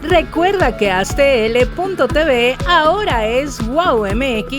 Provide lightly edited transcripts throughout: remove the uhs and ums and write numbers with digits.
Recuerda que Aztl.tv ahora es wowmx.tv.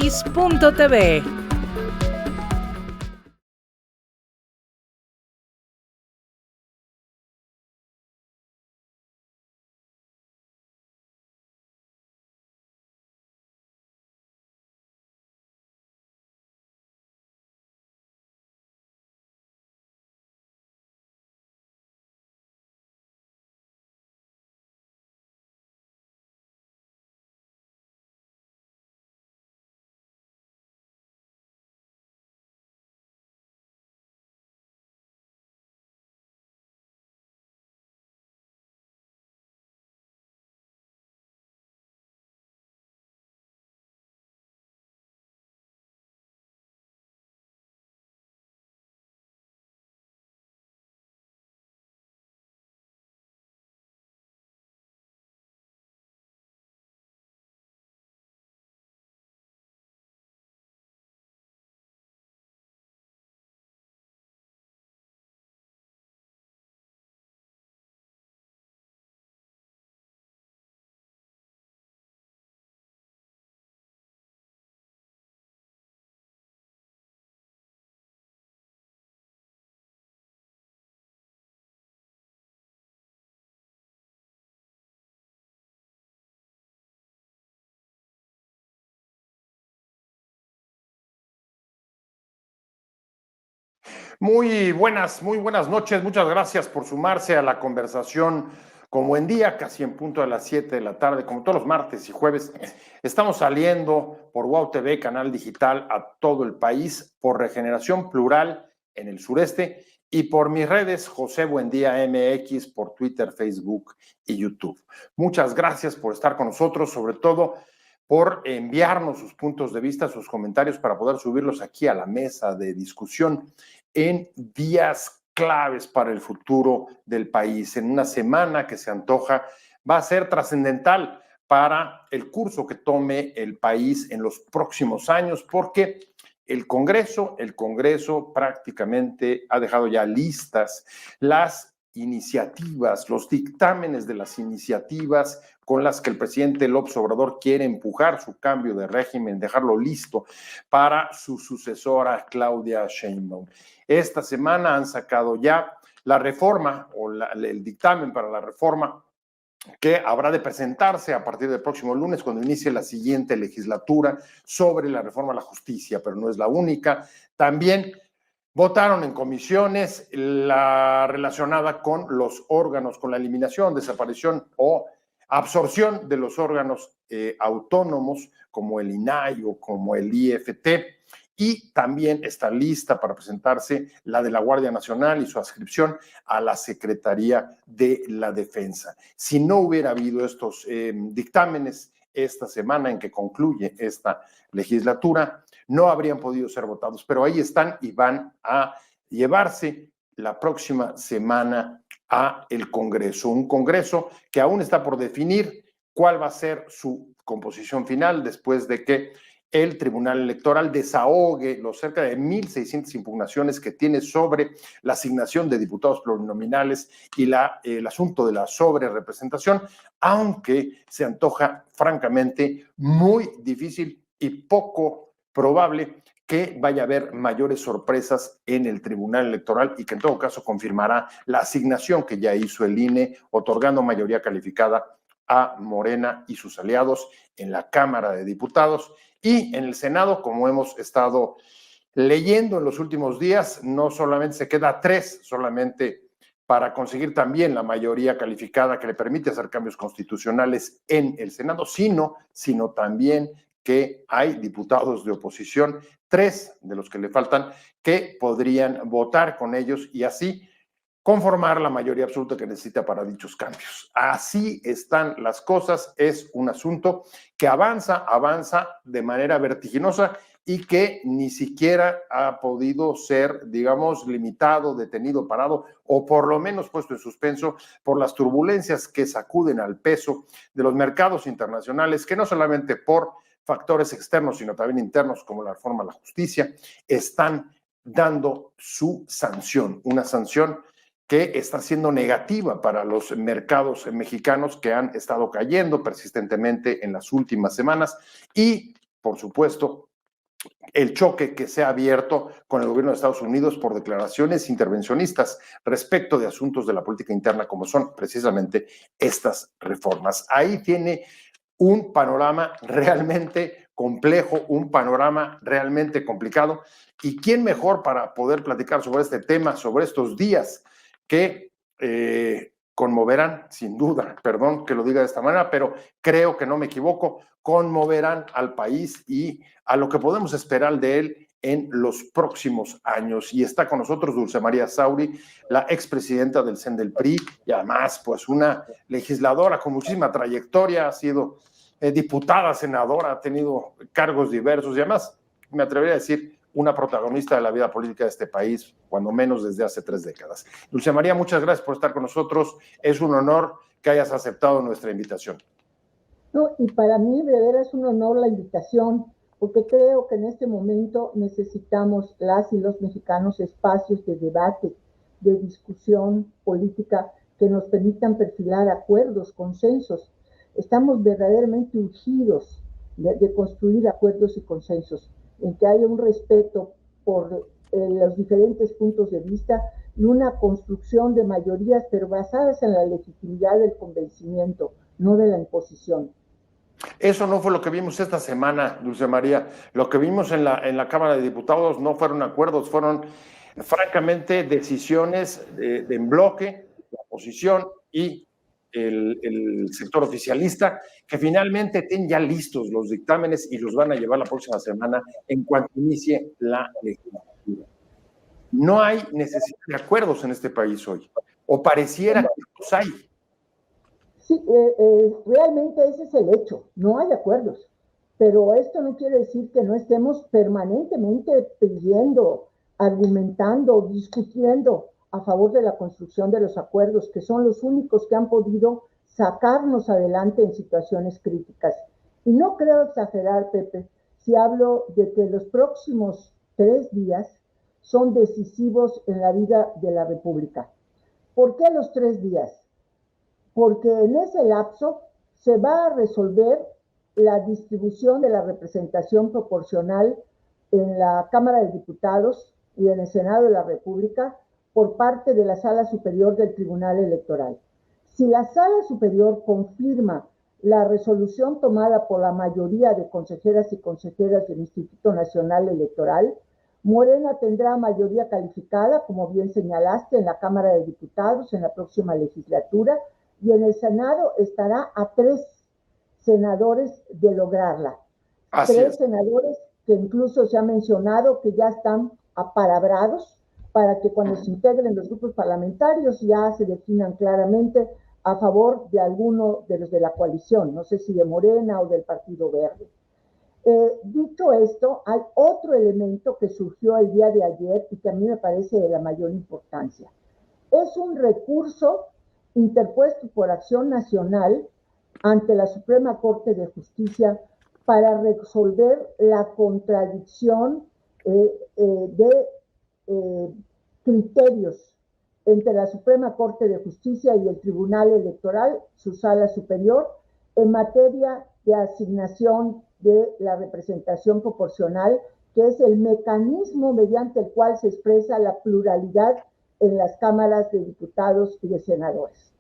Muy buenas noches. Muchas gracias por sumarse a la conversación con Buen Día, casi en punto de las 7 de la tarde, como todos los martes y jueves. Estamos saliendo por WOW TV, canal digital a todo el país, por Regeneración Plural en el sureste y por mis redes, José Buendía MX, por Twitter, Facebook y YouTube. Muchas gracias por estar con nosotros, sobre todo por enviarnos sus puntos de vista, sus comentarios para poder subirlos aquí a la mesa de discusión en días claves para el futuro del país, en una semana que se antoja, va a ser trascendental para el curso que tome el país en los próximos años, porque el Congreso prácticamente ha dejado ya listas las iniciativas, los dictámenes de las iniciativas con las que el presidente López Obrador quiere empujar su cambio de régimen, dejarlo listo para su sucesora Claudia Sheinbaum. Esta semana han sacado ya la reforma o el dictamen para la reforma que habrá de presentarse a partir del próximo lunes cuando inicie la siguiente legislatura sobre la reforma a la justicia, pero no es la única. También votaron en comisiones la relacionada con los órganos, con la eliminación, desaparición o absorción de los órganos autónomos como el INAI o como el IFT. Y también está lista para presentarse la de la Guardia Nacional y su adscripción a la Secretaría de la Defensa. Si no hubiera habido estos dictámenes esta semana en que concluye esta legislatura, no habrían podido ser votados, pero ahí están y van a llevarse la próxima semana a el Congreso, un Congreso que aún está por definir cuál va a ser su composición final después de que el Tribunal Electoral desahogue los cerca de 1,600 impugnaciones que tiene sobre la asignación de diputados plurinominales y el asunto de la sobrerepresentación, aunque se antoja francamente muy difícil y poco probable que vaya a haber mayores sorpresas en el Tribunal Electoral y que en todo caso confirmará la asignación que ya hizo el INE, otorgando mayoría calificada a Morena y sus aliados en la Cámara de Diputados y en el Senado, como hemos estado leyendo en los últimos días, no solamente se queda a 3, solamente para conseguir también la mayoría calificada que le permite hacer cambios constitucionales en el Senado, sino también que hay diputados de oposición, 3 de los que le faltan, que podrían votar con ellos y así conformar la mayoría absoluta que necesita para dichos cambios. Así están las cosas, es un asunto que avanza de manera vertiginosa y que ni siquiera ha podido ser, digamos, limitado, detenido, parado o por lo menos puesto en suspenso por las turbulencias que sacuden al peso de los mercados internacionales, que no solamente por factores externos, sino también internos, como la reforma a la justicia, están dando su sanción, una sanción que está siendo negativa para los mercados mexicanos que han estado cayendo persistentemente en las últimas semanas y, por supuesto, el choque que se ha abierto con el gobierno de Estados Unidos por declaraciones intervencionistas respecto de asuntos de la política interna como son precisamente estas reformas. Ahí tiene un panorama realmente complejo, un panorama realmente complicado. ¿Y quién mejor para poder platicar sobre este tema, sobre estos días que conmoverán, sin duda, perdón que lo diga de esta manera, pero creo que no me equivoco, conmoverán al país y a lo que podemos esperar de él en los próximos años? Y está con nosotros Dulce María Sauri, la expresidenta del CEN del PRI, y además, pues, una legisladora con muchísima trayectoria, ha sido diputada, senadora, ha tenido cargos diversos y además, me atrevería a decir, una protagonista de la vida política de este país, cuando menos desde hace 3 décadas. Dulce María, muchas gracias por estar con nosotros. Es un honor que hayas aceptado nuestra invitación. No, y para mí, de veras, es un honor la invitación, porque creo que en este momento necesitamos las y los mexicanos espacios de debate, de discusión política que nos permitan perfilar acuerdos, consensos. Estamos verdaderamente urgidos de construir acuerdos y consensos, en que haya un respeto por los diferentes puntos de vista y una construcción de mayorías, pero basadas en la legitimidad del convencimiento, no de la imposición. Eso no fue lo que vimos esta semana, Dulce María. Lo que vimos en la Cámara de Diputados no fueron acuerdos, fueron francamente decisiones en bloque, la oposición y el sector oficialista, que finalmente tienen ya listos los dictámenes y los van a llevar la próxima semana en cuanto inicie la legislatura. No hay necesidad de acuerdos en este país hoy, o pareciera que los hay. Sí, realmente ese es el hecho, no hay acuerdos, pero esto no quiere decir que no estemos permanentemente pidiendo, argumentando, discutiendo a favor de la construcción de los acuerdos, que son los únicos que han podido sacarnos adelante en situaciones críticas. Y no creo exagerar, Pepe, si hablo de que los próximos 3 días son decisivos en la vida de la República. ¿Por qué los 3 días? Porque en ese lapso se va a resolver la distribución de la representación proporcional en la Cámara de Diputados y en el Senado de la República por parte de la Sala Superior del Tribunal Electoral. Si la Sala Superior confirma la resolución tomada por la mayoría de consejeras y consejeras del Instituto Nacional Electoral, Morena tendrá mayoría calificada, como bien señalaste, en la Cámara de Diputados en la próxima legislatura, y en el Senado estará a 3 senadores de lograrla. Así 3 es. senadores que incluso se ha mencionado que ya están apalabrados para que cuando se integren los grupos parlamentarios ya se definan claramente a favor de alguno de los de la coalición, no sé si de Morena o del Partido Verde. Dicho esto, hay otro elemento que surgió el día de ayer y que a mí me parece de la mayor importancia. Es un recurso interpuesto por Acción Nacional ante la Suprema Corte de Justicia para resolver la contradicción de criterios entre la Suprema Corte de Justicia y el Tribunal Electoral, su sala superior, en materia de asignación de la representación proporcional, que es el mecanismo mediante el cual se expresa la pluralidad en las cámaras de diputados y de senadores.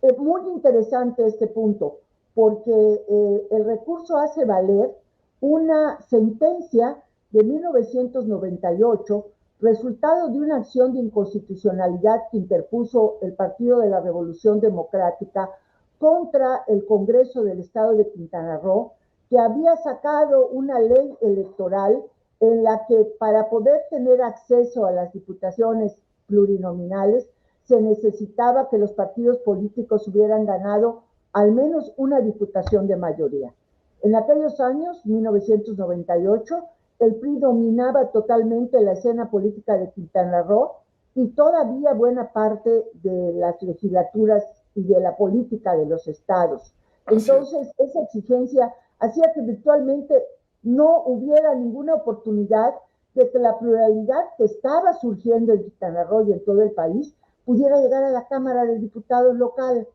Es muy interesante este punto, porque el recurso hace valer una sentencia de 1998, resultado de una acción de inconstitucionalidad que interpuso el Partido de la Revolución Democrática contra el Congreso del Estado de Quintana Roo, que había sacado una ley electoral en la que para poder tener acceso a las diputaciones plurinominales se necesitaba que los partidos políticos hubieran ganado al menos una diputación de mayoría. En aquellos años, 1998, el PRI dominaba totalmente la escena política de Quintana Roo y todavía buena parte de las legislaturas y de la política de los estados. Entonces, esa exigencia hacía que virtualmente no hubiera ninguna oportunidad de que la pluralidad que estaba surgiendo en Quintana Roo y en todo el país pudiera llegar a la Cámara de Diputados local.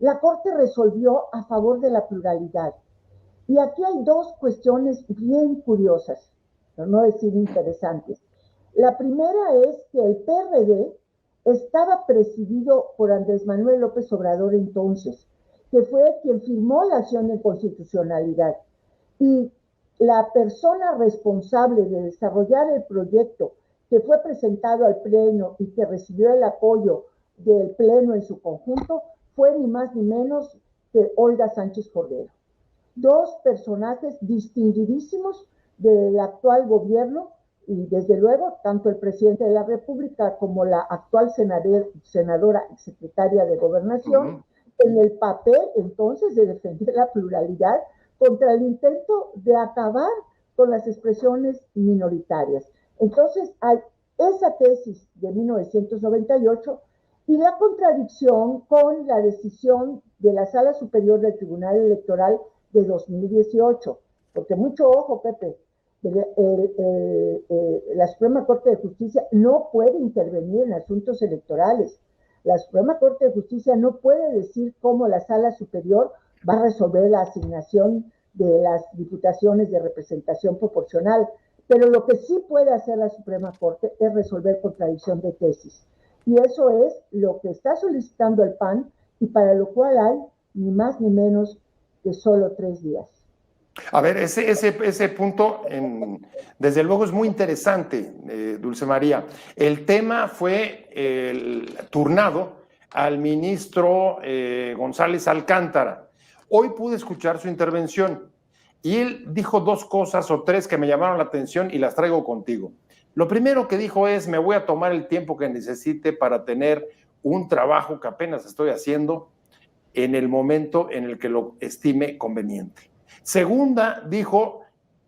La Corte resolvió a favor de la pluralidad. Y aquí hay dos cuestiones bien curiosas, por no decir interesantes. La primera es que el PRD estaba presidido por Andrés Manuel López Obrador entonces, que fue quien firmó la acción de constitucionalidad. Y la persona responsable de desarrollar el proyecto que fue presentado al Pleno y que recibió el apoyo del Pleno en su conjunto fue ni más ni menos que Olga Sánchez Cordero. Dos personajes distinguidísimos del actual gobierno y desde luego tanto el presidente de la República como la actual senadora y secretaria de Gobernación en el papel entonces de defender la pluralidad contra el intento de acabar con las expresiones minoritarias. Entonces hay esa tesis de 1998 y la contradicción con la decisión de la Sala Superior del Tribunal Electoral de 2018, porque mucho ojo, Pepe, la Suprema Corte de Justicia no puede intervenir en asuntos electorales. La Suprema Corte de Justicia no puede decir cómo la Sala Superior va a resolver la asignación de las diputaciones de representación proporcional, pero lo que sí puede hacer la Suprema Corte es resolver contradicción de tesis. Y eso es lo que está solicitando el PAN y para lo cual hay ni más ni menos que solo 3 días. A ver, ese punto, desde luego, es muy interesante, Dulce María. El tema fue turnado al ministro González Alcántara. Hoy pude escuchar su intervención y él dijo 2 cosas o 3 que me llamaron la atención y las traigo contigo. Lo primero que dijo es: me voy a tomar el tiempo que necesite para tener un trabajo que apenas estoy haciendo en el momento en el que lo estime conveniente. Segunda, dijo,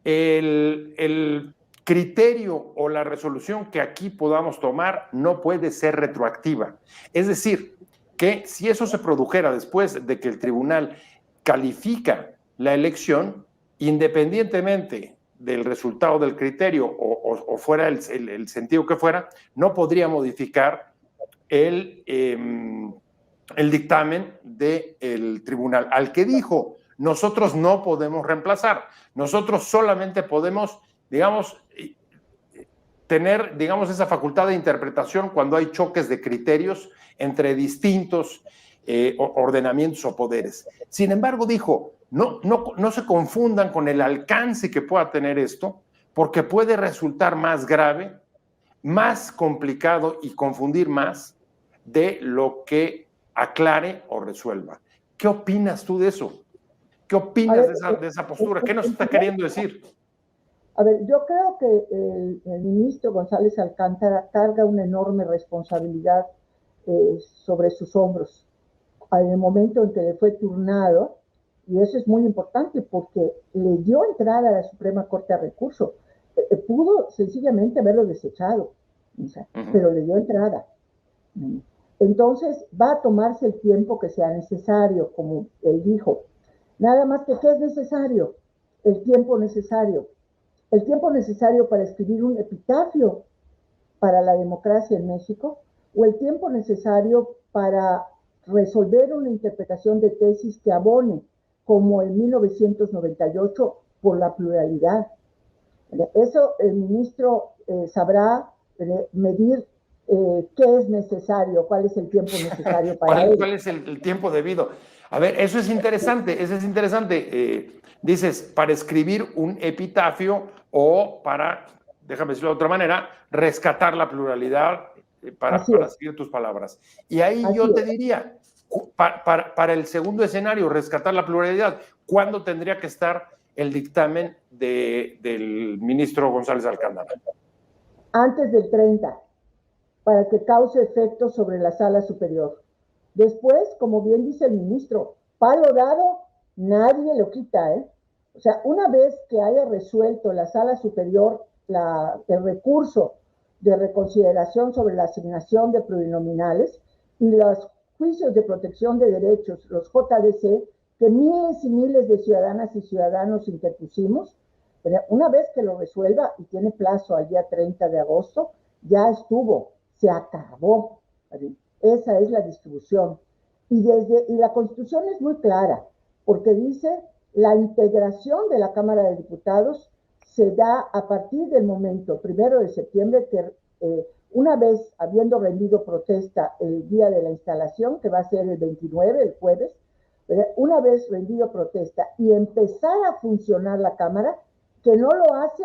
el criterio o la resolución que aquí podamos tomar no puede ser retroactiva. Es decir, que si eso se produjera después de que el tribunal califica la elección, independientemente del resultado del criterio o fuera el sentido que fuera, no podría modificar el dictamen del tribunal, al que dijo: nosotros no podemos reemplazar, nosotros solamente podemos, digamos, tener, digamos, esa facultad de interpretación cuando hay choques de criterios entre distintos ordenamientos o poderes. Sin embargo, dijo, no se confundan con el alcance que pueda tener esto, porque puede resultar más grave, más complicado y confundir más de lo que aclare o resuelva. ¿Qué opinas tú de eso? ¿Qué opinas de esa postura? ¿Qué nos está queriendo decir? A ver, yo creo que el ministro González Alcántara carga una enorme responsabilidad sobre sus hombros en el momento en que le fue turnado, y eso es muy importante porque le dio entrada a la Suprema Corte a recurso. Pudo sencillamente haberlo desechado, o sea, pero le dio entrada. Entonces va a tomarse el tiempo que sea necesario, como él dijo. Nada más que, ¿qué es necesario? El tiempo necesario. El tiempo necesario para escribir un epitafio para la democracia en México, o el tiempo necesario para resolver una interpretación de tesis que abone, como en 1998, por la pluralidad. Eso el ministro sabrá medir qué es necesario, cuál es el tiempo necesario para él. ¿Cuál es el tiempo debido? A ver, eso es interesante, dices, para escribir un epitafio o para, déjame decirlo de otra manera, rescatar la pluralidad, para seguir tus palabras. Y ahí yo te diría, para el segundo escenario, rescatar la pluralidad, ¿cuándo tendría que estar el dictamen del ministro González Alcántara? Antes del 30, para que cause efecto sobre la Sala Superior. Después, como bien dice el ministro, palo dado, nadie lo quita, ¿eh? O sea, una vez que haya resuelto la Sala Superior el recurso de reconsideración sobre la asignación de plurinominales y los juicios de protección de derechos, los JDC, que miles y miles de ciudadanas y ciudadanos interpusimos, una vez que lo resuelva y tiene plazo al día 30 de agosto, ya estuvo, se acabó. esa es la distribución. Y la Constitución es muy clara, porque dice la integración de la Cámara de Diputados se da a partir del momento 1 de septiembre que una vez habiendo rendido protesta el día de la instalación, que va a ser el 29, el jueves, una vez rendido protesta y empezar a funcionar la Cámara, que no lo hace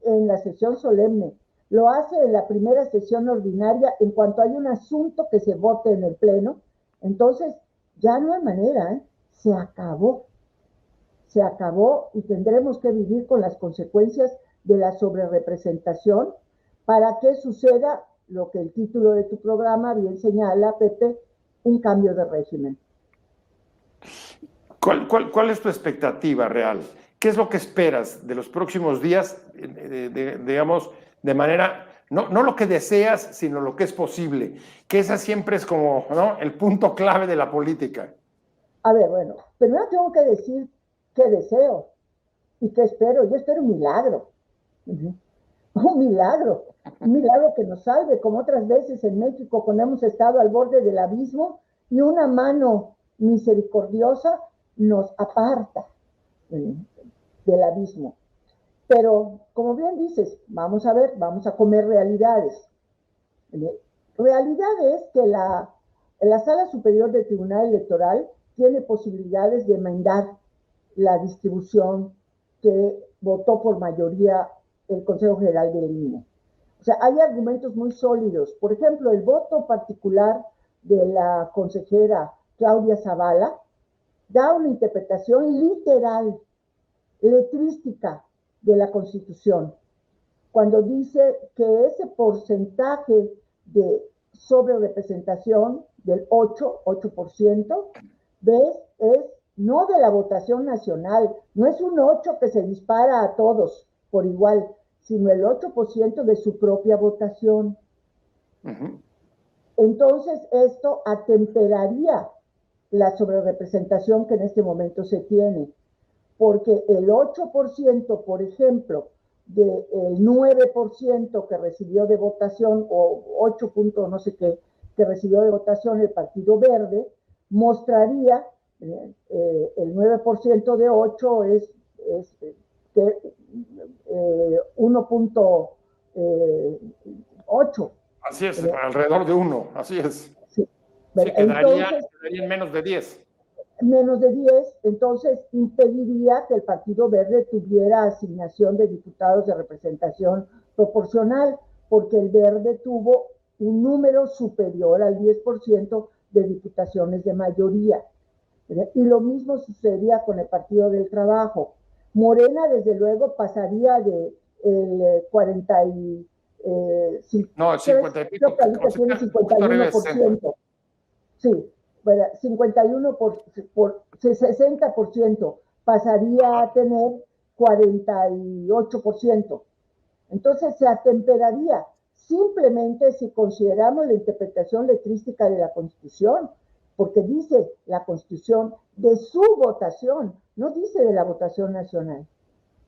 en la sesión solemne, lo hace en la primera sesión ordinaria en cuanto hay un asunto que se vote en el Pleno. Entonces, ya no hay manera, se acabó y tendremos que vivir con las consecuencias de la sobrerepresentación para que suceda lo que el título de tu programa bien señala, Pepe, un cambio de régimen. ¿Cuál es tu expectativa real? ¿Qué es lo que esperas de los próximos días, digamos, de manera, no lo que deseas, sino lo que es posible? Que esa siempre es como, ¿no?, el punto clave de la política. A ver, bueno, primero tengo que decir qué deseo y qué espero. Yo espero un milagro. Un milagro que nos salve, como otras veces en México, cuando hemos estado al borde del abismo y una mano misericordiosa nos aparta del abismo. Pero, como bien dices, vamos a ver, vamos a comer realidades. Realidad es que la Sala Superior del Tribunal Electoral tiene posibilidades de enmendar la distribución que votó por mayoría el Consejo General del INE. O sea, hay argumentos muy sólidos. Por ejemplo, el voto particular de la consejera Claudia Zavala da una interpretación literal, letrística de la Constitución, cuando dice que ese porcentaje de sobrerepresentación del 8%, ¿ves? Es no de la votación nacional, no es un 8 que se dispara a todos por igual, sino el 8% de su propia votación. Entonces, esto atemperaría la sobrerepresentación que en este momento se tiene, porque el 8%, por ejemplo, del 9% que recibió de votación, o 8 puntos no sé qué, que recibió de votación el Partido Verde, mostraría el 9% de 8 es 1.8. Así es, alrededor de 1, así es. Sí, sí, quedaría en menos de 10. Menos de 10, entonces impediría que el Partido Verde tuviera asignación de diputados de representación proporcional, porque el Verde tuvo un número superior al 10% de diputaciones de mayoría. Y lo mismo sucedería con el Partido del Trabajo. Morena, desde luego, pasaría de 40 y... no, 50 y pico. Creo que tiene 51%. Sí, 51 por 60%, pasaría a tener 48%. Entonces se atemperaría, simplemente si consideramos la interpretación letrística de la Constitución, porque dice la Constitución de su votación, no dice de la votación nacional,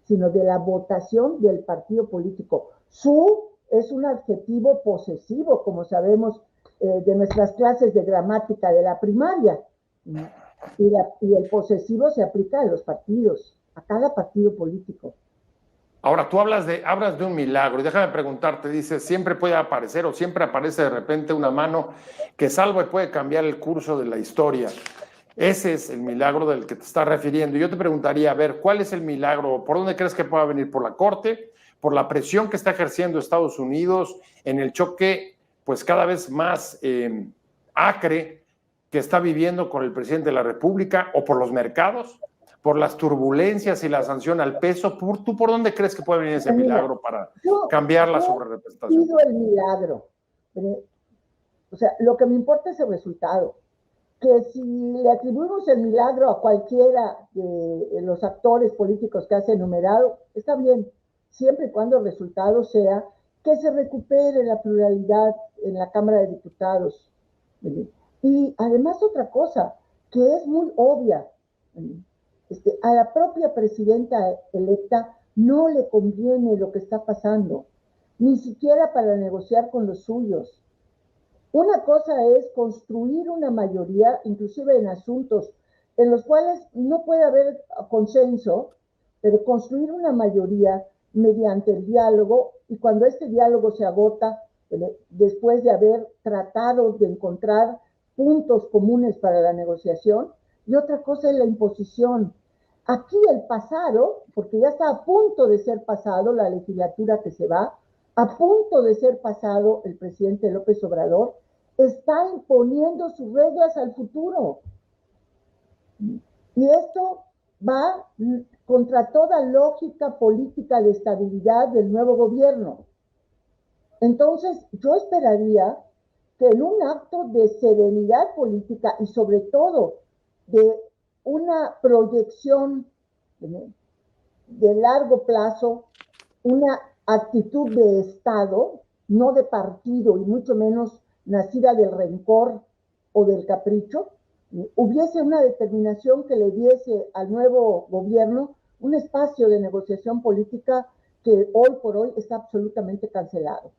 sino de la votación del partido político. Su es un adjetivo posesivo, como sabemos de nuestras clases de gramática de la primaria. Y el posesivo se aplica a los partidos, a cada partido político. Ahora, tú hablas de un milagro, y déjame preguntarte, dices, siempre puede aparecer o siempre aparece de repente una mano que salva y puede cambiar el curso de la historia. Ese es el milagro del que te estás refiriendo. Yo te preguntaría, a ver, ¿cuál es el milagro? ¿Por dónde crees que pueda venir? ¿Por la Corte? ¿Por la presión que está ejerciendo Estados Unidos en el choque, pues cada vez más acre que está viviendo con el presidente de la República? ¿O por los mercados? ¿Por las turbulencias y la sanción al peso? ¿Tú por dónde crees que puede venir ese milagro para cambiar la sobrerepresentación? Pido el milagro. O sea, lo que me importa es el resultado. Que si le atribuimos el milagro a cualquiera de los actores políticos que has enumerado, está bien, siempre y cuando el resultado sea que se recupere la pluralidad en la Cámara de Diputados. Y además otra cosa, que es muy obvia, a la propia presidenta electa no le conviene lo que está pasando, ni siquiera para negociar con los suyos. Una cosa es construir una mayoría, inclusive en asuntos en los cuales no puede haber consenso, pero construir una mayoría mediante el diálogo, y cuando este diálogo se agota, después de haber tratado de encontrar puntos comunes para la negociación, y otra cosa es la imposición. Aquí el pasado, porque ya está a punto de ser pasado la legislatura que se va, a punto de ser pasado el presidente López Obrador, está imponiendo sus reglas al futuro. Y esto va contra toda lógica política de estabilidad del nuevo gobierno. Entonces, yo esperaría que en un acto de serenidad política y sobre todo de una proyección de largo plazo, una actitud de Estado, no de partido y mucho menos nacida del rencor o del capricho, hubiese una determinación que le diese al nuevo gobierno un espacio de negociación política que hoy por hoy está absolutamente cancelado.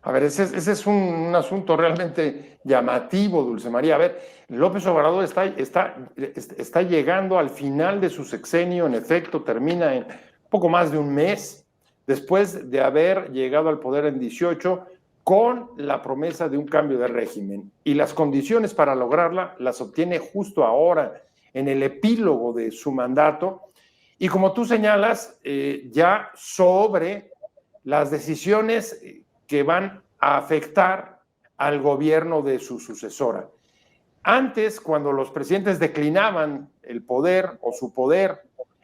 A ver, ese es un asunto realmente llamativo, Dulce María. A ver, López Obrador está llegando al final de su sexenio, en efecto, termina en poco más de un mes, después de haber llegado al poder en 18, con la promesa de un cambio de régimen. Y las condiciones para lograrla las obtiene justo ahora, en el epílogo de su mandato. Y como tú señalas, ya sobre las decisiones que van a afectar al gobierno de su sucesora. Antes, cuando los presidentes declinaban el poder o su poder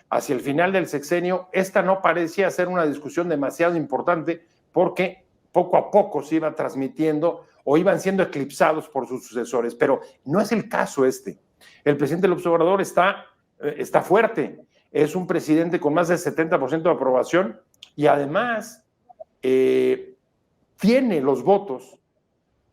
hacia el final del sexenio, esta no parecía ser una discusión demasiado importante porque poco a poco se iba transmitiendo o iban siendo eclipsados por sus sucesores, pero no es el caso este. El presidente López Obrador está fuerte, es un presidente con más del 70% de aprobación y además tiene los votos,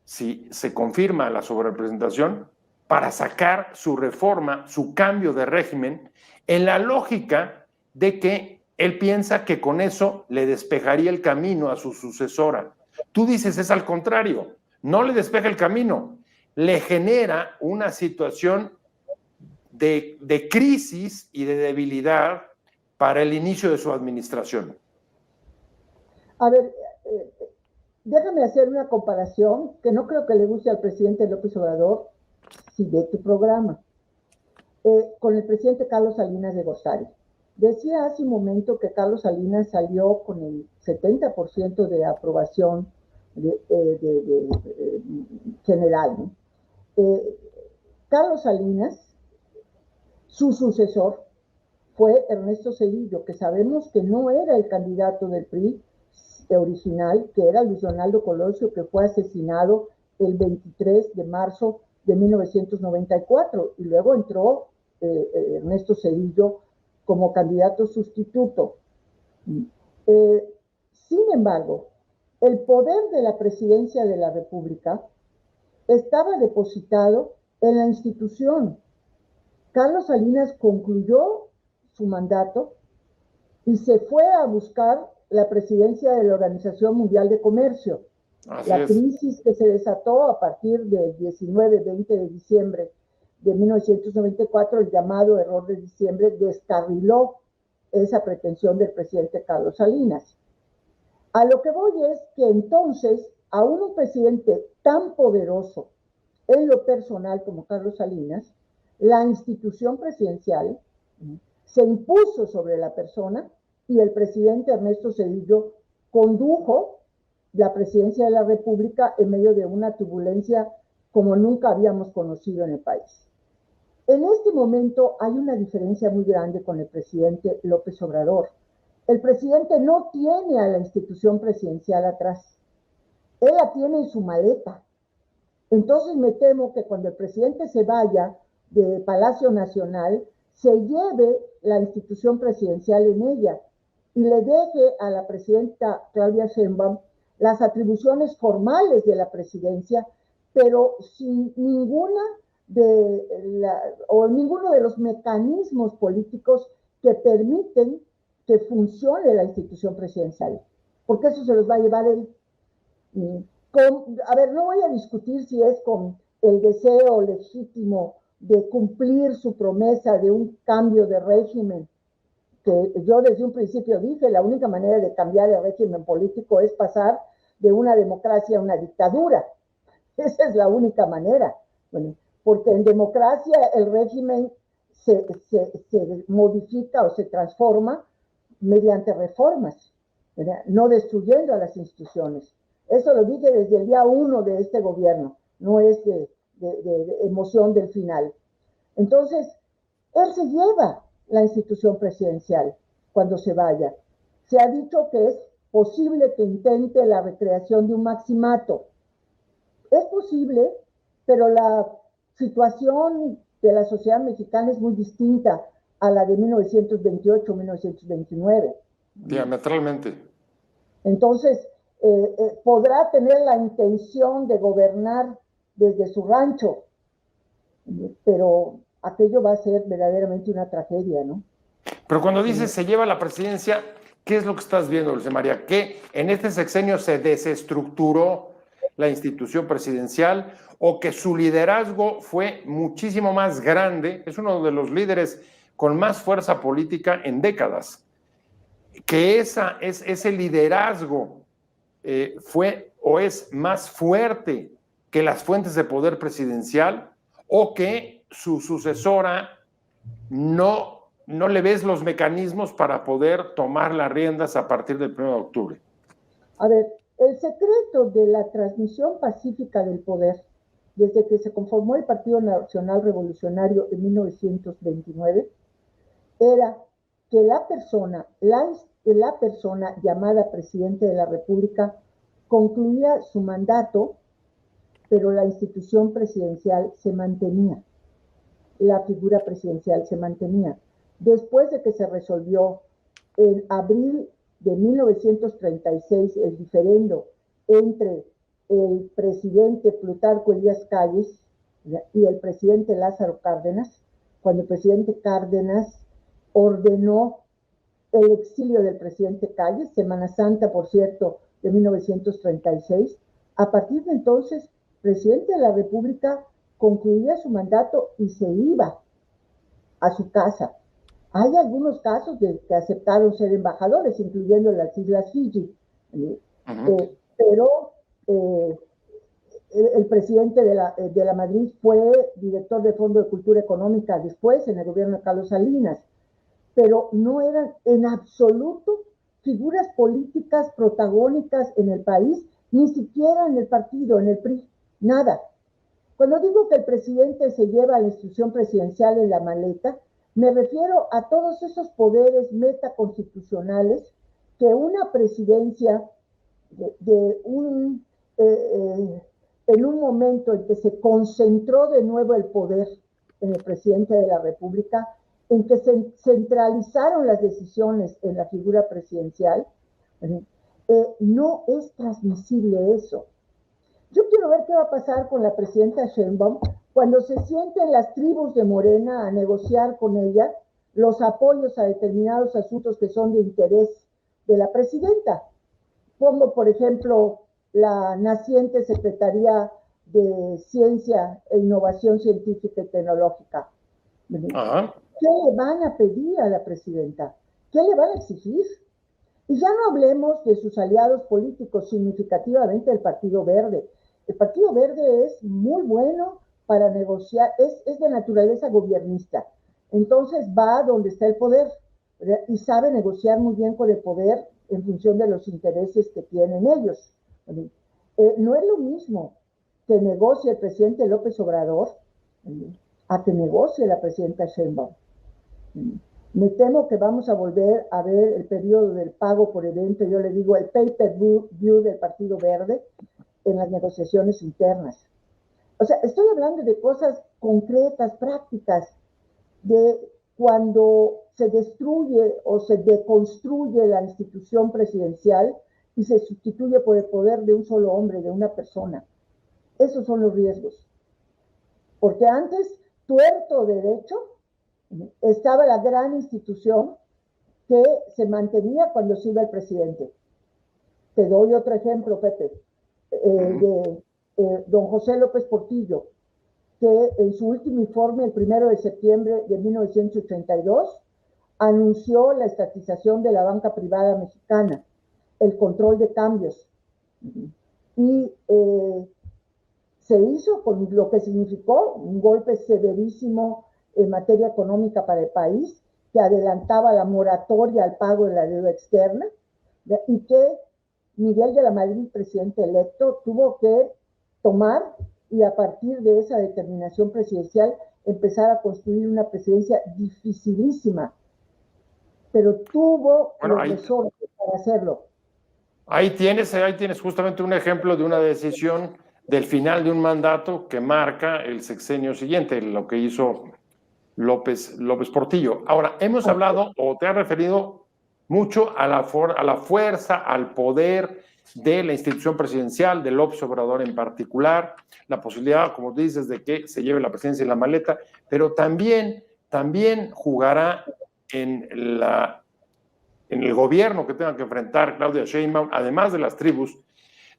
si se confirma la sobrerepresentación, para sacar su reforma, su cambio de régimen, en la lógica de que él piensa que con eso le despejaría el camino a su sucesora. Tú dices, es al contrario, no le despeja el camino, le genera una situación de crisis y de debilidad para el inicio de su administración. A ver, déjame hacer una comparación que no creo que le guste al presidente López Obrador si ve tu programa, con el presidente Carlos Salinas de Gortari. Decía hace un momento que Carlos Salinas salió con el 70% de aprobación general, ¿no? Carlos Salinas, su sucesor, fue Ernesto Zedillo, que sabemos que no era el candidato del PRI original, que era Luis Donaldo Colosio, que fue asesinado el 23 de marzo de 1994, y luego entró Ernesto Zedillo como candidato sustituto. Sin embargo, el poder de la presidencia de la República estaba depositado en la institución. Carlos Salinas concluyó su mandato y se fue a buscar la presidencia de la Organización Mundial de Comercio. La crisis que se desató a partir del 19-20 de diciembre de 1994, el llamado error de diciembre, descarriló esa pretensión del presidente Carlos Salinas. A lo que voy es que entonces, aún un presidente tan poderoso en lo personal como Carlos Salinas, la institución presidencial se impuso sobre la persona y el presidente Ernesto Zedillo condujo la presidencia de la República en medio de una turbulencia como nunca habíamos conocido en el país. En este momento hay una diferencia muy grande con el presidente López Obrador. El presidente no tiene a la institución presidencial atrás. Él la tiene en su maleta. Entonces me temo que cuando el presidente se vaya de Palacio Nacional, se lleve la institución presidencial en ella y le deje a la presidenta Claudia Sheinbaum las atribuciones formales de la presidencia, pero sin ninguno de los mecanismos políticos que permiten que funcione la institución presidencial, porque eso se los va a llevar él. a ver, no voy a discutir si es con el deseo legítimo de cumplir su promesa de un cambio de régimen, que yo desde un principio dije, la única manera de cambiar el régimen político es pasar de una democracia a una dictadura. Esa es la única manera. Bueno, porque en democracia el régimen se modifica o se transforma mediante reformas, ¿verdad? No destruyendo a las instituciones. Eso lo dije desde el día 1 de este gobierno, no es de emoción del final. Entonces, él se lleva la institución presidencial cuando se vaya. Se ha dicho que es posible que intente la recreación de un maximato. Es posible, pero la situación de la sociedad mexicana es muy distinta a la de 1928-1929. Diametralmente. Entonces, podrá tener la intención de gobernar desde su rancho, pero aquello va a ser verdaderamente una tragedia, ¿no? Pero cuando dices se lleva la presidencia, ¿qué es lo que estás viendo, Dulce María? ¿Que en este sexenio se desestructuró la institución presidencial o que su liderazgo fue muchísimo más grande? Es uno de los líderes con más fuerza política en décadas. Que ese liderazgo fue o es más fuerte que las fuentes de poder presidencial, o que su sucesora no le ves los mecanismos para poder tomar las riendas a partir del 1 de octubre. A ver, el secreto de la transmisión pacífica del poder, desde que se conformó el Partido Nacional Revolucionario en 1929, era que la persona llamada presidente de la República concluía su mandato, pero la institución presidencial se mantenía, la figura presidencial se mantenía. Después de que se resolvió en abril de 1936 el diferendo entre el presidente Plutarco Elías Calles y el presidente Lázaro Cárdenas, cuando el presidente Cárdenas ordenó el exilio del presidente Calles, Semana Santa, por cierto, de 1936, a partir de entonces, el presidente de la República concluía su mandato y se iba a su casa. Hay algunos casos de que aceptaron ser embajadores, incluyendo las Islas Fiji, pero el presidente de la Madrid fue director del Fondo de Cultura Económica después, en el gobierno de Carlos Salinas, pero no eran en absoluto figuras políticas protagónicas en el país, ni siquiera en el partido, en el PRI, nada. Cuando digo que el presidente se lleva a la institución presidencial en la maleta, me refiero a todos esos poderes metaconstitucionales que una presidencia en un momento en que se concentró de nuevo el poder en el presidente de la República, en que se centralizaron las decisiones en la figura presidencial, no es transmisible eso. Yo quiero ver qué va a pasar con la presidenta Sheinbaum cuando se sienten las tribus de Morena a negociar con ella los apoyos a determinados asuntos que son de interés de la presidenta, como por ejemplo la naciente Secretaría de Ciencia e Innovación Científica y Tecnológica. Ajá. ¿Qué le van a pedir a la presidenta? ¿Qué le van a exigir? Y ya no hablemos de sus aliados políticos, significativamente el Partido Verde. El Partido Verde es muy bueno para negociar, es de naturaleza gobiernista. Entonces va donde está el poder, ¿verdad? Y sabe negociar muy bien con el poder en función de los intereses que tienen ellos. No es lo mismo que negocie el presidente López Obrador a que negocie la presidenta Sheinbaum. Me temo que vamos a volver a ver el periodo del pago por evento, yo le digo el pay-per-view del Partido Verde en las negociaciones internas. O sea, estoy hablando de cosas concretas, prácticas, de cuando se destruye o se deconstruye la institución presidencial y se sustituye por el poder de un solo hombre, de una persona. Esos son los riesgos. Porque antes, tuerto derecho, estaba la gran institución que se mantenía cuando se iba el presidente. Te doy otro ejemplo, Pepe. de don José López Portillo, que en su último informe, el 1 de septiembre de 1982, anunció la estatización de la banca privada mexicana, el control de cambios, y se hizo con lo que significó un golpe severísimo en materia económica para el país, que adelantaba la moratoria al pago de la deuda externa, y que Miguel de la Madrid, presidente electo, tuvo que tomar y a partir de esa determinación presidencial empezar a construir una presidencia dificilísima, pero tuvo los resortes para hacerlo. Ahí tienes justamente un ejemplo de una decisión del final de un mandato que marca el sexenio siguiente, lo que hizo López Portillo. Ahora, hemos hablado, o te has referido mucho a la fuerza, al poder de la institución presidencial, de López Obrador en particular, la posibilidad, como dices, de que se lleve la presidencia en la maleta, pero también jugará en el gobierno que tenga que enfrentar Claudia Sheinbaum, además de las tribus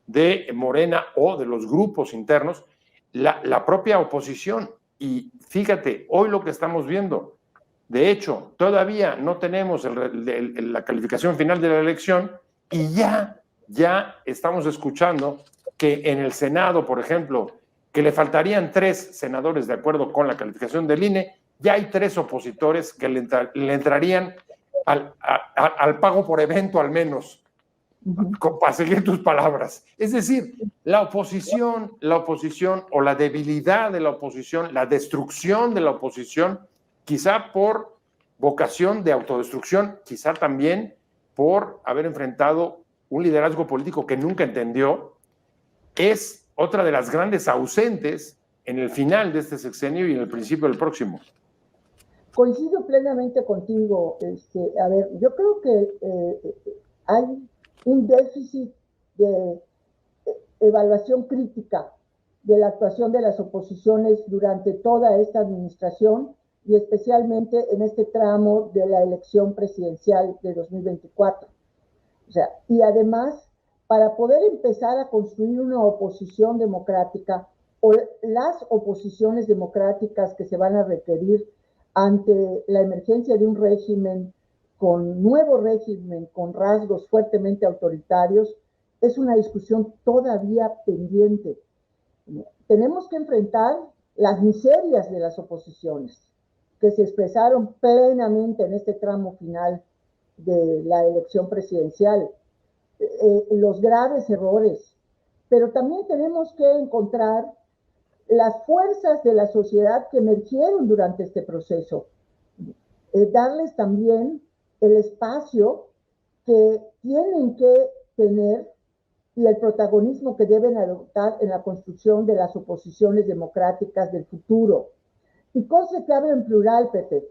de Morena o de los grupos internos, la propia oposición. Y fíjate, hoy lo que estamos viendo, de hecho, todavía no tenemos la calificación final de la elección y ya estamos escuchando que en el Senado, por ejemplo, que le faltarían 3 senadores de acuerdo con la calificación del INE, ya hay 3 opositores que le entrarían al pago por evento al menos, para seguir tus palabras. Es decir, la oposición o la debilidad de la oposición, la destrucción de la oposición, quizá por vocación de autodestrucción, quizá también por haber enfrentado un liderazgo político que nunca entendió, es otra de las grandes ausentes en el final de este sexenio y en el principio del próximo. Coincido plenamente contigo. A ver, yo creo que hay un déficit de evaluación crítica de la actuación de las oposiciones durante toda esta administración y especialmente en este tramo de la elección presidencial de 2024. O sea, y además, para poder empezar a construir una oposición democrática o las oposiciones democráticas que se van a requerir ante la emergencia de un nuevo régimen con rasgos fuertemente autoritarios, es una discusión todavía pendiente. Tenemos que enfrentar las miserias de las oposiciones que se expresaron plenamente en este tramo final de la elección presidencial, los graves errores, pero también tenemos que encontrar las fuerzas de la sociedad que emergieron durante este proceso, darles también el espacio que tienen que tener y el protagonismo que deben adoptar en la construcción de las oposiciones democráticas del futuro. Y cosa que hablo en plural, Pepe,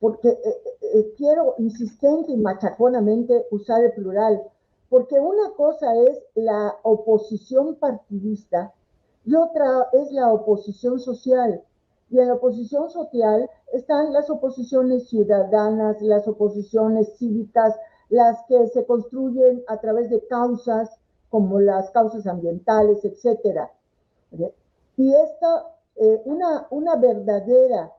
porque quiero insistente y machaconamente usar el plural, porque una cosa es la oposición partidista y otra es la oposición social. Y en la oposición social están las oposiciones ciudadanas, las oposiciones cívicas, las que se construyen a través de causas como las causas ambientales, etcétera. Y esta, una verdadera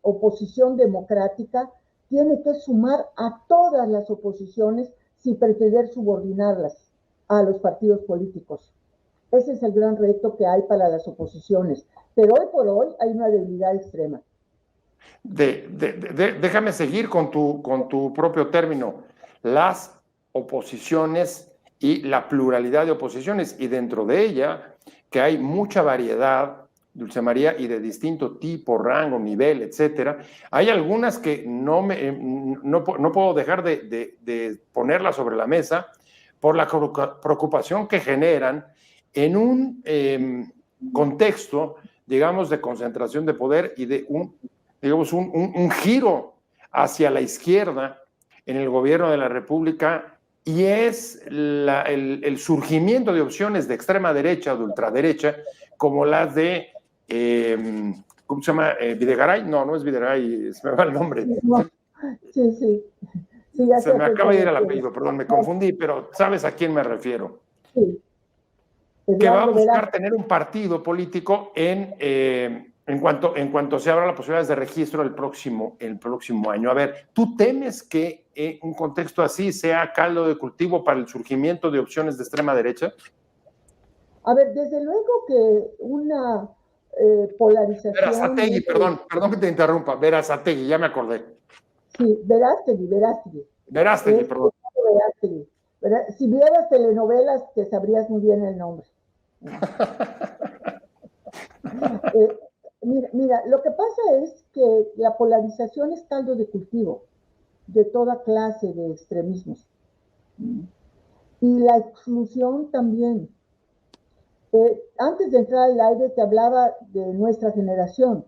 oposición democrática tiene que sumar a todas las oposiciones sin pretender subordinarlas a los partidos políticos. Ese es el gran reto que hay para las oposiciones. Pero hoy por hoy hay una debilidad extrema. Déjame seguir con tu propio término. Las oposiciones y la pluralidad de oposiciones, y dentro de ella, que hay mucha variedad, Dulce María, y de distinto tipo, rango, nivel, etcétera. Hay algunas que no puedo dejar de ponerlas sobre la mesa por la preocupación que generan en un contexto, digamos, de concentración de poder y de un giro hacia la izquierda en el gobierno de la República, y es el surgimiento de opciones de extrema derecha o de ultraderecha, como las de, ¿cómo se llama? ¿Videgaray? No es Videgaray, se me va el nombre. Sí, se me acaba de ir el apellido, perdón, me confundí, pero sabes a quién me refiero. Sí. que va a Eduardo buscar Velázquez. tener un partido político en cuanto se abra las posibilidades de registro el próximo año. A ver, ¿tú temes que un contexto así sea caldo de cultivo para el surgimiento de opciones de extrema derecha? A ver, desde luego que una polarización... Berasategui, perdón que te interrumpa, Berasategui, ya me acordé. Sí, Verástegui. Verástegui, perdón. Verástegui. Si vieras telenovelas, te sabrías muy bien el nombre. Mira, lo que pasa es que la polarización es caldo de cultivo de toda clase de extremismos. Y la exclusión también. Antes de entrar al aire te hablaba de nuestra generación,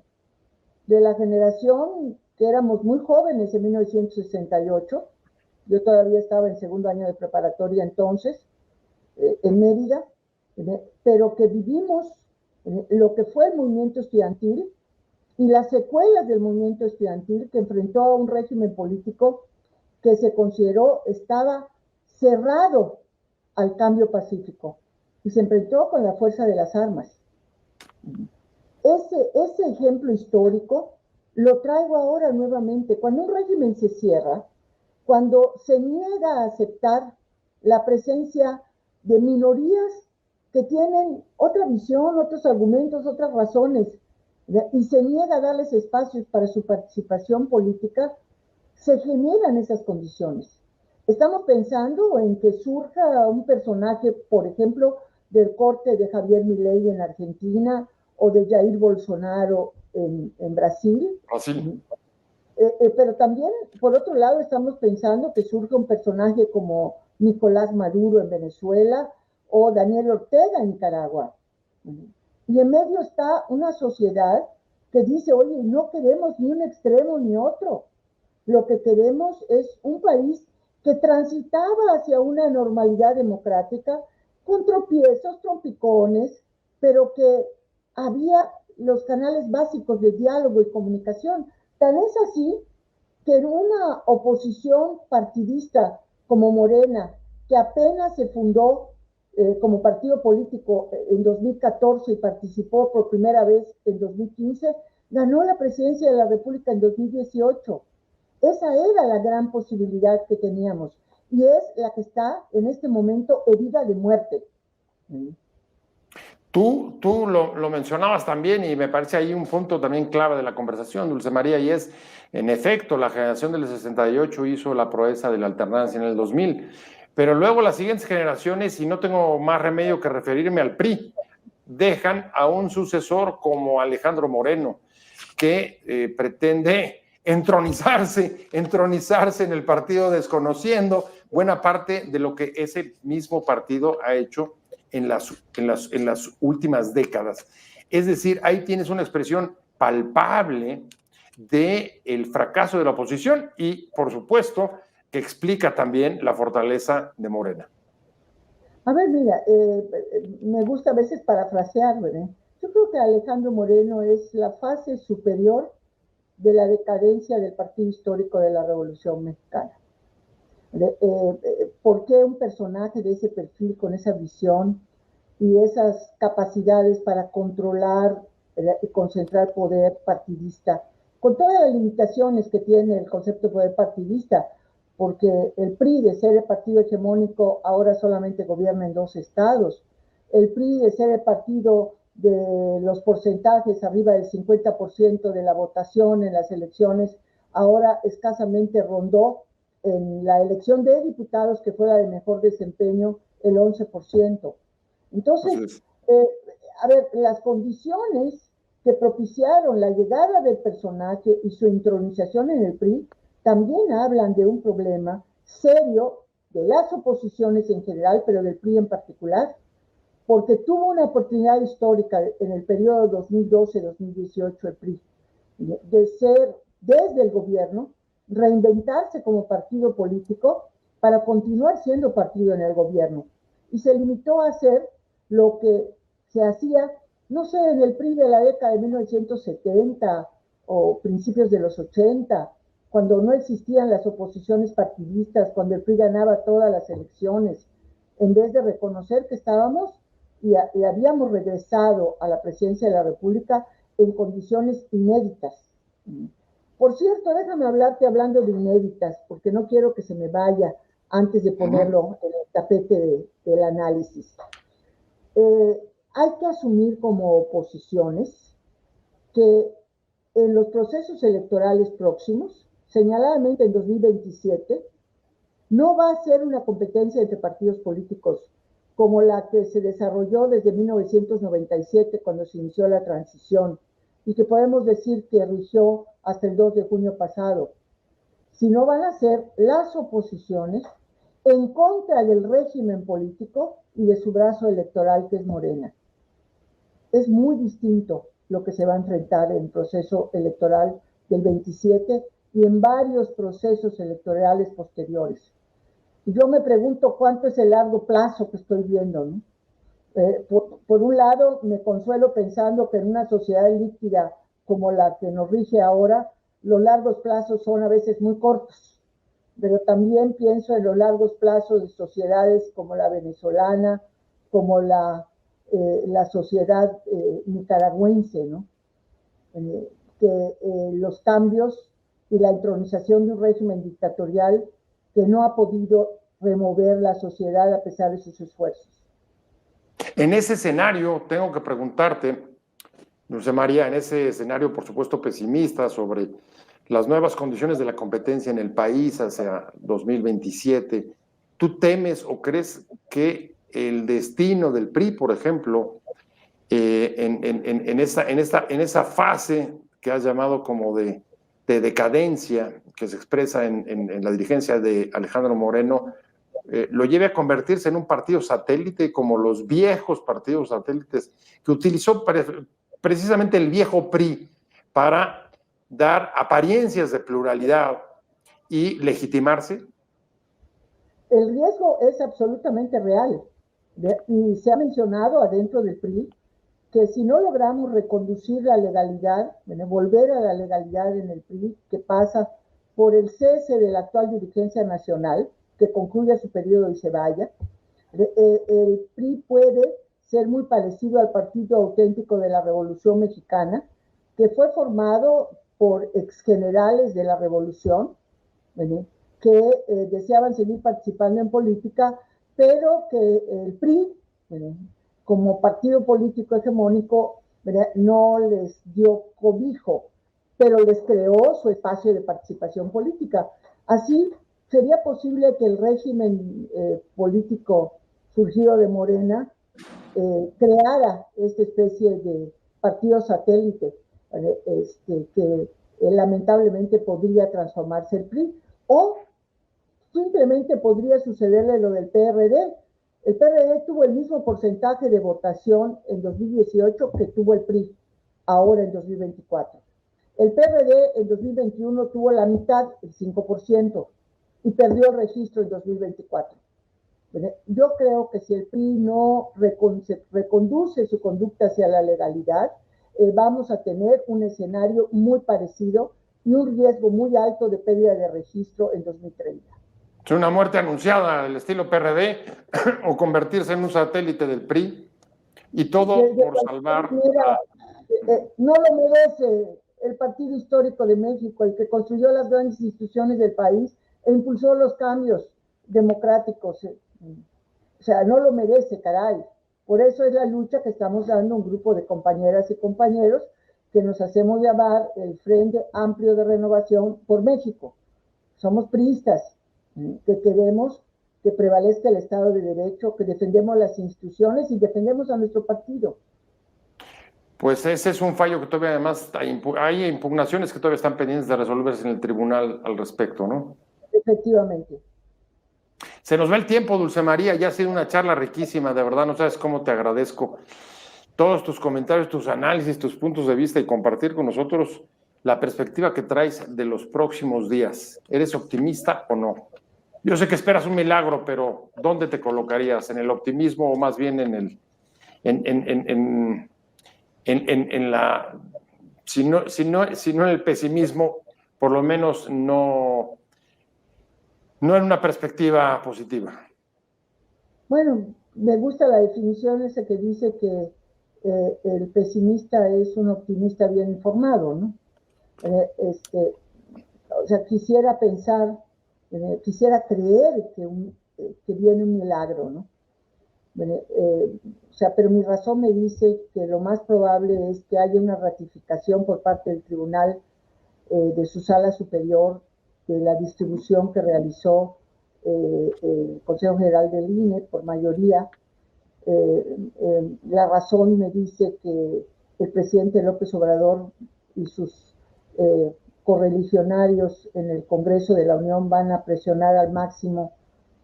de la generación que éramos muy jóvenes en 1968. Yo todavía estaba en segundo año de preparatoria entonces, en Mérida, pero que vivimos lo que fue el movimiento estudiantil y las secuelas del movimiento estudiantil, que enfrentó a un régimen político que se consideró estaba cerrado al cambio pacífico y se enfrentó con la fuerza de las armas. Ese ejemplo histórico lo traigo ahora nuevamente. Cuando un régimen se cierra, cuando se niega a aceptar la presencia de minorías que tienen otra visión, otros argumentos, otras razones, y se niega a darles espacios para su participación política, se generan esas condiciones. Estamos pensando en que surja un personaje, por ejemplo, del corte de Javier Milei en Argentina o de Jair Bolsonaro en Brasil. Pero también, por otro lado, estamos pensando que surja un personaje como Nicolás Maduro en Venezuela o Daniel Ortega en Nicaragua. Y en medio está una sociedad que dice, oye, no queremos ni un extremo ni otro. Lo que queremos es un país que transitaba hacia una normalidad democrática con tropiezos, trompicones, pero que había los canales básicos de diálogo y comunicación. Tan es así que en una oposición partidista como Morena, que apenas se fundó como partido político en 2014 y participó por primera vez en 2015, ganó la presidencia de la República en 2018. Esa era la gran posibilidad que teníamos y es la que está en este momento herida de muerte. Tú lo mencionabas también y me parece ahí un punto también clave de la conversación, Dulce María, y es, en efecto, la generación del 68 hizo la proeza de la alternancia en el 2000, pero luego las siguientes generaciones, y no tengo más remedio que referirme al PRI, dejan a un sucesor como Alejandro Moreno, que pretende entronizarse en el partido desconociendo buena parte de lo que ese mismo partido ha hecho en las últimas décadas. Es decir, ahí tienes una expresión palpable del fracaso de la oposición y, por supuesto, que explica también la fortaleza de Morena. A ver, mira, me gusta a veces parafrasear, ¿verdad? Yo creo que Alejandro Moreno es la fase superior de la decadencia del partido histórico de la Revolución Mexicana. ¿Por qué un personaje de ese perfil, con esa visión y esas capacidades para controlar y concentrar poder partidista, con todas las limitaciones que tiene el concepto de poder partidista, porque el PRI, de ser el partido hegemónico, ahora solamente gobierna en 2 estados, el PRI, de ser el partido de los porcentajes arriba del 50% de la votación en las elecciones, ahora escasamente rondó en la elección de diputados, que fue la de mejor desempeño, el 11%. Entonces, a ver, las condiciones que propiciaron la llegada del personaje y su intronización en el PRI también hablan de un problema serio de las oposiciones en general, pero del PRI en particular, porque tuvo una oportunidad histórica en el periodo 2012-2018 el PRI de ser desde el gobierno, reinventarse como partido político para continuar siendo partido en el gobierno. Y se limitó a hacer lo que se hacía, no sé, en el PRI de la década de 1970 o principios de los 80, cuando no existían las oposiciones partidistas, cuando el PRI ganaba todas las elecciones, en vez de reconocer que estábamos y habíamos regresado a la presidencia de la República en condiciones inéditas. Por cierto, déjame hablarte hablando de inéditas, porque no quiero que se me vaya antes de ponerlo en el tapete del análisis. Hay que asumir como oposiciones que en los procesos electorales próximos, señaladamente en 2027, no va a ser una competencia entre partidos políticos como la que se desarrolló desde 1997 cuando se inició la transición y que podemos decir que rigió hasta el 2 de junio pasado, sino van a ser las oposiciones en contra del régimen político y de su brazo electoral que es Morena. Es muy distinto lo que se va a enfrentar en el proceso electoral del 27 y en varios procesos electorales posteriores. Y yo me pregunto cuánto es el largo plazo que estoy viendo, ¿no? Por un lado, me consuelo pensando que en una sociedad líquida como la que nos rige ahora, los largos plazos son a veces muy cortos, pero también pienso en los largos plazos de sociedades como la venezolana, como la sociedad nicaragüense, ¿no? Que los cambios y la entronización de un régimen dictatorial que no ha podido remover la sociedad a pesar de sus esfuerzos. En ese escenario, tengo que preguntarte, Dulce María, en ese escenario, por supuesto, pesimista sobre las nuevas condiciones de la competencia en el país hacia 2027, ¿tú temes o crees que el destino del PRI, por ejemplo, en esa fase que has llamado como de decadencia que se expresa en la dirigencia de Alejandro Moreno, lo lleve a convertirse en un partido satélite como los viejos partidos satélites que utilizó precisamente el viejo PRI para dar apariencias de pluralidad y legitimarse? El riesgo es absolutamente real y se ha mencionado adentro del PRI que si no logramos reconducir la legalidad, volver a la legalidad en el PRI, que pasa por el cese de la actual dirigencia nacional, que concluya su periodo y se vaya, el PRI puede ser muy parecido al Partido Auténtico de la Revolución Mexicana, que fue formado por exgenerales de la Revolución, que deseaban seguir participando en política, pero que el PRI, como partido político hegemónico, no les dio cobijo, pero les creó su espacio de participación política. Así, sería posible que el régimen político surgido de Morena creara esta especie de partido satélite que lamentablemente podría transformarse el PRI, o simplemente podría sucederle lo del PRD. El PRD tuvo el mismo porcentaje de votación en 2018 que tuvo el PRI ahora en 2024. El PRD en 2021 tuvo la mitad, el 5%, y perdió el registro en 2024. Yo creo que si el PRI no reconduce su conducta hacia la legalidad, vamos a tener un escenario muy parecido y un riesgo muy alto de pérdida de registro en 2030. ¿Es una muerte anunciada del estilo PRD o convertirse en un satélite del PRI? Y todo por salvar... No lo merece el partido histórico de México, el que construyó las grandes instituciones del país e impulsó los cambios democráticos. O sea, no lo merece, caray. Por eso es la lucha que estamos dando un grupo de compañeras y compañeros que nos hacemos llamar el Frente Amplio de Renovación por México. Somos priistas, que queremos que prevalezca el Estado de Derecho, que defendemos las instituciones y defendemos a nuestro partido. Pues ese es un fallo que todavía además hay impugnaciones que todavía están pendientes de resolverse en el tribunal al respecto, ¿no? Efectivamente. Se nos va el tiempo, Dulce María, ya ha sido una charla riquísima, de verdad, no sabes cómo te agradezco todos tus comentarios, tus análisis, tus puntos de vista y compartir con nosotros la perspectiva que traes de los próximos días. ¿Eres optimista o no? Yo sé que esperas un milagro, pero ¿dónde te colocarías? ¿En el optimismo o más bien en la... Si no en el pesimismo, por lo menos no en una perspectiva positiva? Bueno, Me gusta la definición esa que dice que el pesimista es un optimista bien informado, ¿no? O sea, quisiera pensar, quisiera creer que viene un milagro, ¿no? O sea, pero mi razón me dice que lo más probable es que haya una ratificación por parte del tribunal de su sala superior de la distribución que realizó el Consejo General del INE por mayoría. La razón me dice que el presidente López Obrador y sus correligionarios en el Congreso de la Unión van a presionar al máximo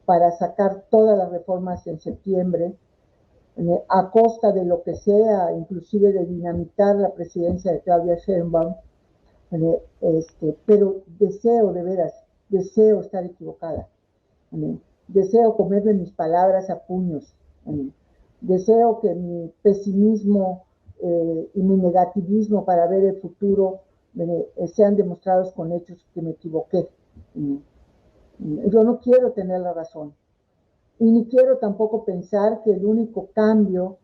para sacar todas las reformas en septiembre, a costa de lo que sea, inclusive de dinamitar la presidencia de Claudia Sheinbaum. Pero deseo, de veras, deseo estar equivocada. Deseo comerme mis palabras a puños. Deseo que mi pesimismo y mi negativismo para ver el futuro sean demostrados con hechos que me equivoqué. Yo no quiero tener la razón. Y ni quiero tampoco pensar que el único cambio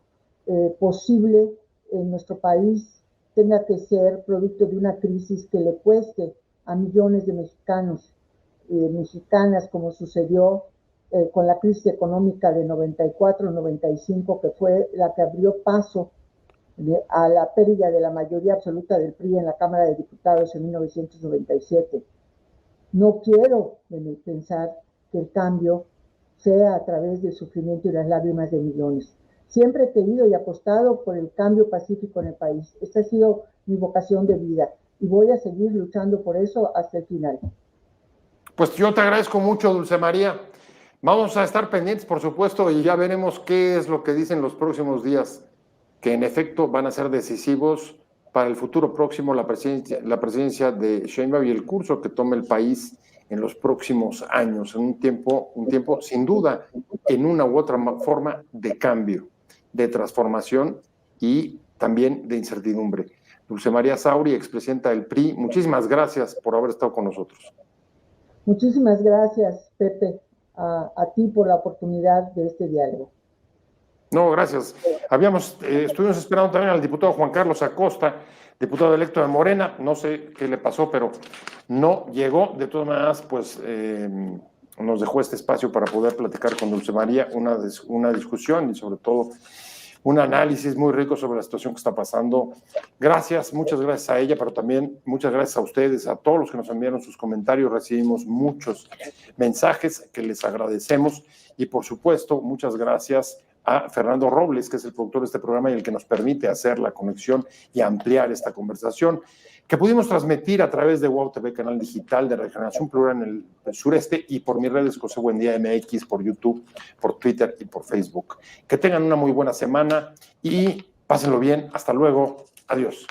posible en nuestro país tenga que ser producto de una crisis que le cueste a millones de mexicanos y mexicanas, como sucedió con la crisis económica de 94-95, que fue la que abrió paso a la pérdida de la mayoría absoluta del PRI en la Cámara de Diputados en 1997. No quiero pensar que el cambio sea a través del sufrimiento y las lágrimas de millones. Siempre he querido y apostado por el cambio pacífico en el país. Esta ha sido mi vocación de vida y voy a seguir luchando por eso hasta el final. Pues yo te agradezco mucho, Dulce María. Vamos a estar pendientes, por supuesto, y ya veremos qué es lo que dicen los próximos días, que en efecto van a ser decisivos para el futuro próximo, la presidencia de Sheinbaum y el curso que tome el país en los próximos años, en un tiempo sin duda, en una u otra forma de cambio, de transformación y también de incertidumbre. Dulce María Sauri, expresidenta del PRI, muchísimas gracias por haber estado con nosotros. Muchísimas gracias, Pepe, a ti por la oportunidad de este diálogo. No, gracias. Estuvimos esperando también al diputado Juan Carlos Acosta, diputado electo de Morena. No sé qué le pasó, pero no llegó. De todas maneras, pues nos dejó este espacio para poder platicar con Dulce María, una discusión y sobre todo un análisis muy rico sobre la situación que está pasando. Gracias, muchas gracias a ella, pero también muchas gracias a ustedes, a todos los que nos enviaron sus comentarios. Recibimos muchos mensajes que les agradecemos y, por supuesto, muchas gracias a Fernando Robles, que es el productor de este programa y el que nos permite hacer la conexión y ampliar esta conversación, que pudimos transmitir a través de WOW TV, canal digital de Regeneración Plural en el sureste, y por mis redes José Buendía MX, por YouTube, por Twitter y por Facebook. Que tengan una muy buena semana y pásenlo bien. Hasta luego. Adiós.